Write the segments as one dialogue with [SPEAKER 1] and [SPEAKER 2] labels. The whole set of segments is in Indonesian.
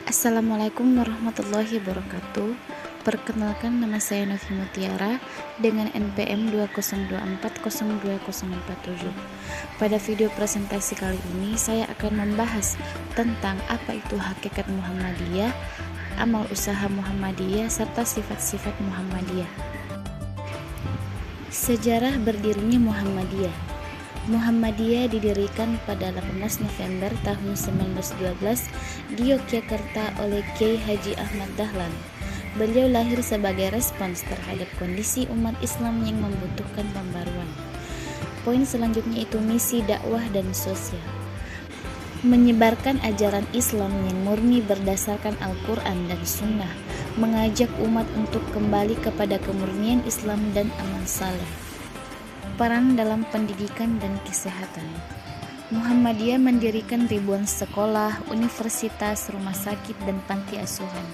[SPEAKER 1] Assalamualaikum warahmatullahi wabarakatuh. Perkenalkan, nama saya Novi Mutiara dengan NPM 2024020047. Pada video presentasi kali ini saya akan membahas tentang apa itu hakikat Muhammadiyah, amal usaha Muhammadiyah, serta sifat-sifat Muhammadiyah. Sejarah berdirinya Muhammadiyah. Muhammadiyah didirikan pada 18 November tahun 1912 di Yogyakarta oleh Kiai Haji Ahmad Dahlan. Beliau lahir sebagai respons terhadap kondisi umat Islam yang membutuhkan pembaruan. Poin selanjutnya itu misi dakwah dan sosial. Menyebarkan ajaran Islam yang murni berdasarkan Al-Quran dan Sunnah, mengajak umat untuk kembali kepada kemurnian Islam dan amal saleh. Peran dalam pendidikan dan kesehatan. Muhammadiyah mendirikan ribuan sekolah, universitas, rumah sakit, dan panti asuhan.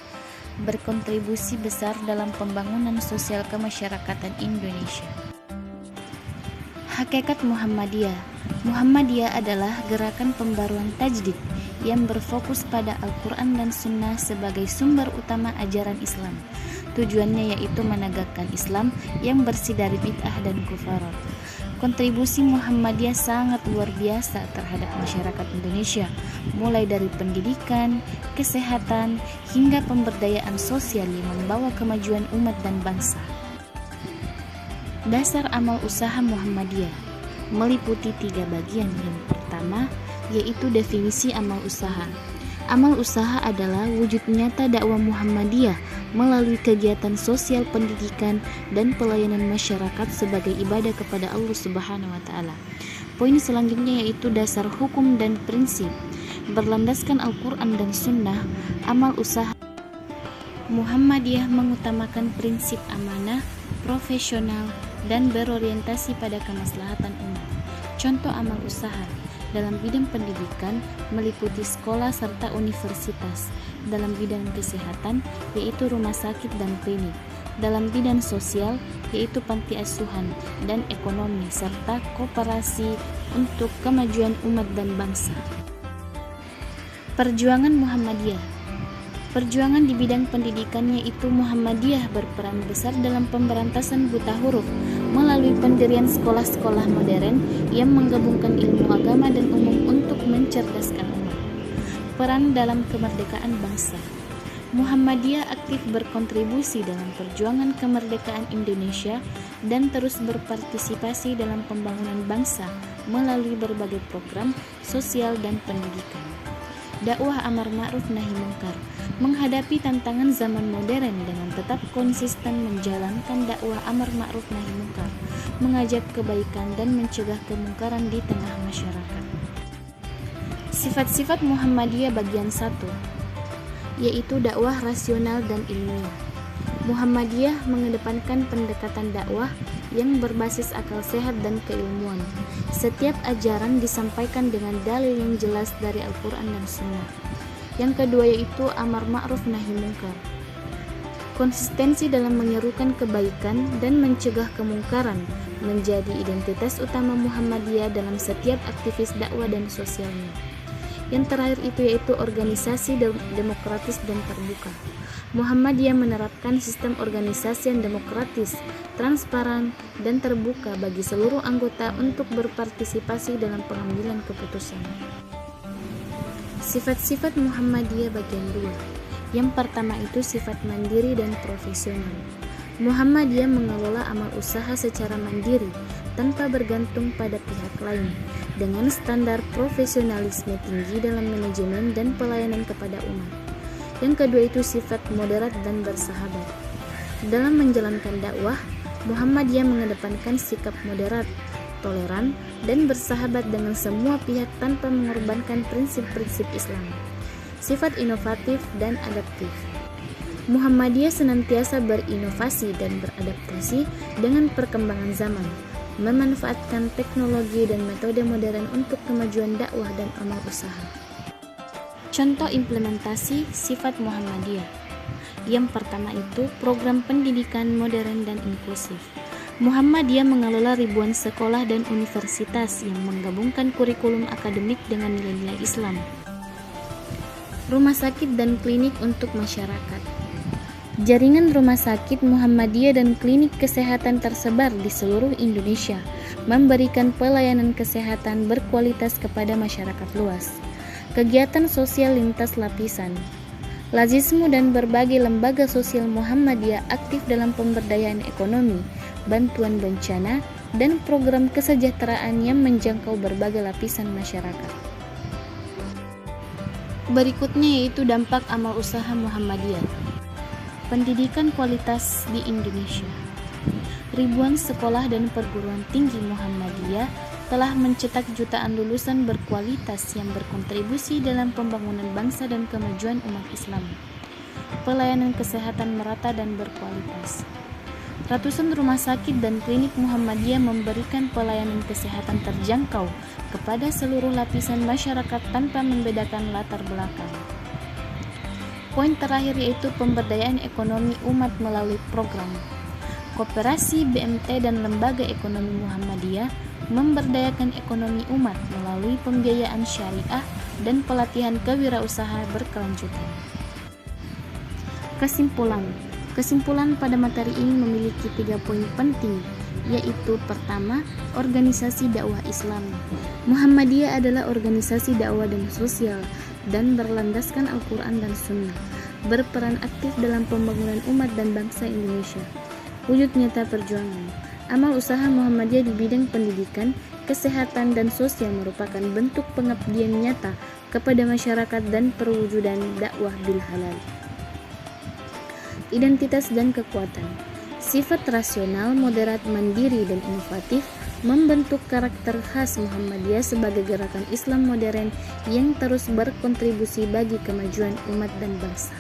[SPEAKER 1] Berkontribusi besar dalam pembangunan sosial kemasyarakatan Indonesia. Hakikat Muhammadiyah. Muhammadiyah adalah gerakan pembaruan tajdid yang berfokus pada Al-Quran dan Sunnah sebagai sumber utama ajaran Islam. Tujuannya yaitu menegakkan Islam yang bersih dari bid'ah dan kufarat. Kontribusi Muhammadiyah sangat luar biasa terhadap masyarakat Indonesia, mulai dari pendidikan, kesehatan, hingga pemberdayaan sosial yang membawa kemajuan umat dan bangsa. Dasar amal usaha Muhammadiyah meliputi 3 bagian. Yang pertama yaitu definisi amal usaha. Amal usaha adalah wujud nyata dakwah Muhammadiyah melalui kegiatan sosial, pendidikan, dan pelayanan masyarakat sebagai ibadah kepada Allah Subhanahu wa Ta'ala. Poin selanjutnya yaitu dasar hukum dan prinsip. Berlandaskan Al-Quran dan Sunnah, amal usaha Muhammadiyah mengutamakan prinsip amanah, profesional, dan berorientasi pada kemaslahatan umat. Contoh amal usaha dalam bidang pendidikan meliputi sekolah serta universitas, dalam bidang kesehatan yaitu rumah sakit dan klinik, dalam bidang sosial yaitu panti asuhan, dan ekonomi serta koperasi untuk kemajuan umat dan bangsa. Perjuangan Muhammadiyah. Perjuangan di bidang pendidikan yaitu Muhammadiyah berperan besar dalam pemberantasan buta huruf melalui pendirian sekolah-sekolah modern yang menggabungkan ilmu agama dan umum untuk mencerdaskan umat. Peran dalam kemerdekaan bangsa. Muhammadiyah aktif berkontribusi dalam perjuangan kemerdekaan Indonesia dan terus berpartisipasi dalam pembangunan bangsa melalui berbagai program sosial dan pendidikan. Dakwah amar ma'ruf nahi mungkar. Menghadapi tantangan zaman modern dengan tetap konsisten menjalankan dakwah amar ma'ruf nahi mungkar, mengajak kebaikan dan mencegah kemungkaran di tengah masyarakat. Sifat-sifat Muhammadiyah bagian 1, yaitu dakwah rasional dan ilmiah. Muhammadiyah mengedepankan pendekatan dakwah yang berbasis akal sehat dan keilmuan. Setiap ajaran disampaikan dengan dalil yang jelas dari Al-Quran dan Sunnah. Yang kedua yaitu amar ma'ruf nahi mungkar. Konsistensi dalam menyerukan kebaikan dan mencegah kemungkaran menjadi identitas utama Muhammadiyah dalam setiap aktivis dakwah dan sosialnya. Yang terakhir itu yaitu organisasi demokratis dan terbuka. Muhammadiyah menerapkan sistem organisasi yang demokratis, transparan, dan terbuka bagi seluruh anggota untuk berpartisipasi dalam pengambilan keputusan. Sifat-sifat Muhammadiyah bagian 2. Yang pertama itu sifat mandiri dan profesional. Muhammadiyah mengelola amal usaha secara mandiri tanpa bergantung pada pihak lain, dengan standar profesionalisme tinggi dalam manajemen dan pelayanan kepada umat. Yang kedua itu sifat moderat dan bersahabat. Dalam menjalankan dakwah, Muhammadiyah mengedepankan sikap moderat, toleran, dan bersahabat dengan semua pihak tanpa mengorbankan prinsip-prinsip Islam. Sifat inovatif dan adaptif. Muhammadiyah senantiasa berinovasi dan beradaptasi dengan perkembangan zaman, memanfaatkan teknologi dan metode modern untuk kemajuan dakwah dan amal usaha. Contoh implementasi sifat Muhammadiyah. Yang pertama itu program pendidikan modern dan inklusif. Muhammadiyah mengelola ribuan sekolah dan universitas yang menggabungkan kurikulum akademik dengan nilai-nilai Islam. Rumah sakit dan klinik untuk masyarakat. Jaringan rumah sakit Muhammadiyah dan klinik kesehatan tersebar di seluruh Indonesia, memberikan pelayanan kesehatan berkualitas kepada masyarakat luas. Kegiatan sosial lintas lapisan. Lazismu dan berbagai lembaga sosial Muhammadiyah aktif dalam pemberdayaan ekonomi, bantuan bencana, dan program kesejahteraan yang menjangkau berbagai lapisan masyarakat. Berikutnya yaitu dampak amal usaha Muhammadiyah. Pendidikan kualitas di Indonesia. Ribuan sekolah dan perguruan tinggi Muhammadiyah telah mencetak jutaan lulusan berkualitas yang berkontribusi dalam pembangunan bangsa dan kemajuan umat Islam. Pelayanan kesehatan merata dan berkualitas. Ratusan rumah sakit dan klinik Muhammadiyah memberikan pelayanan kesehatan terjangkau kepada seluruh lapisan masyarakat tanpa membedakan latar belakang. Poin terakhir yaitu pemberdayaan ekonomi umat melalui program. Koperasi, BMT, dan Lembaga Ekonomi Muhammadiyah memberdayakan ekonomi umat melalui pembiayaan syariah dan pelatihan kewirausaha berkelanjutan. Kesimpulan pada materi ini memiliki 3 poin penting, yaitu pertama, organisasi dakwah Islam. Muhammadiyah adalah organisasi dakwah dan sosial dan berlandaskan Al-Quran dan Sunnah, berperan aktif dalam pembangunan umat dan bangsa Indonesia. Wujud nyata perjuangan. Amal usaha Muhammadiyah di bidang pendidikan, kesehatan, dan sosial merupakan bentuk pengabdian nyata kepada masyarakat dan perwujudan dakwah bil halal. Identitas dan kekuatan. Sifat rasional, moderat, mandiri, dan inovatif membentuk karakter khas Muhammadiyah sebagai gerakan Islam modern yang terus berkontribusi bagi kemajuan umat dan bangsa.